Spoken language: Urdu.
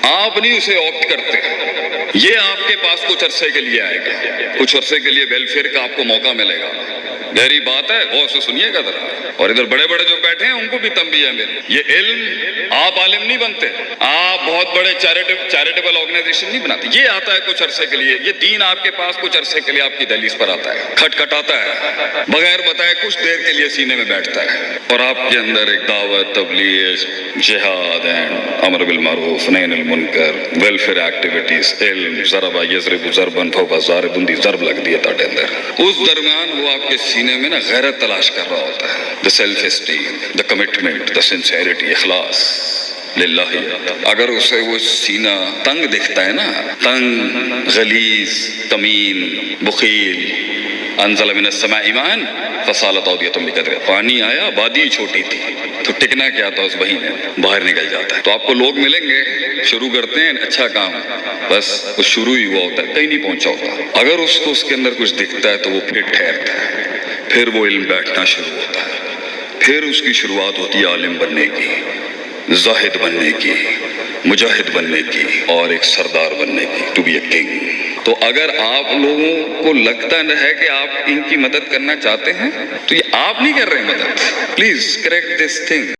آپ نہیں اسے آپٹ کرتے، یہ آپ کے پاس کچھ عرصے کے لیے آئے گا، کچھ عرصے کے لیے ویلفیئر کا آپ کو موقع ملے گا. گہری بات ہے، غور سے سنیے گا ذرا. اور ادھر بڑے بڑے جو بیٹھے ہیں ان کو بھی تنبیہ ہے میری، یہ علم، آپ عالم نہیں بنتے، آپ بہت بڑے چیریٹیبل آرگنائزیشن نہیں بناتے. یہ آتا ہے کچھ عرصے کے لیے، یہ دین آپ کے پاس کچھ عرصے کے لیے آپ کی دہلیز پر آتا ہے، کھٹکھٹاتا ہے، بغیر بتائے کچھ دیر کے لیے سینے میں بیٹھتا ہے، اور آپ کے اندر ایک دعوت، تبلیغ، جہاد اینڈ امر بالمعروف نہی عن المنکر، ویلفیئر ایکٹیویٹیز، علم، ضرب یضرب ضربا فوق ضارب دی ضرب لگ دی ہے تاڑے اندر. اس درمیان وہ آپ کے سینے میں نا غیرت تلاش کر رہا ہوتا ہے، the self esteem, the commitment, the sincerity, اخلاص للہ. اگر اسے وہ سینہ تنگ دکھتا ہے نا، تنگ، غلیظ، کمین، بخیل، انزل من السماء ماء فسالت اودیۃ بقدرہ، پانی آیا، وادی چھوٹی تھی تو ٹکنا کیا تھا اس وہی میں، باہر نکل جاتا ہے. تو آپ کو لوگ ملیں گے، شروع کرتے ہیں اچھا کام، بس وہ شروع ہی ہوا ہوتا ہے، کہیں نہیں پہنچا ہوتا. اگر اس کو اس کے اندر کچھ دکھتا ہے تو وہ پھر ٹھہرتا ہے، پھر وہ علم بیٹھنا شروع ہوتا ہے، پھر اس کی شروعات ہوتی ہے عالم بننے کی، زاہد بننے کی، مجاہد بننے کی، اور ایک سردار بننے کی، ٹو بی اے کنگ. تو اگر آپ لوگوں کو لگتا ہے کہ آپ ان کی مدد کرنا چاہتے ہیں تو یہ آپ نہیں کر رہے مدد. Please correct this thing.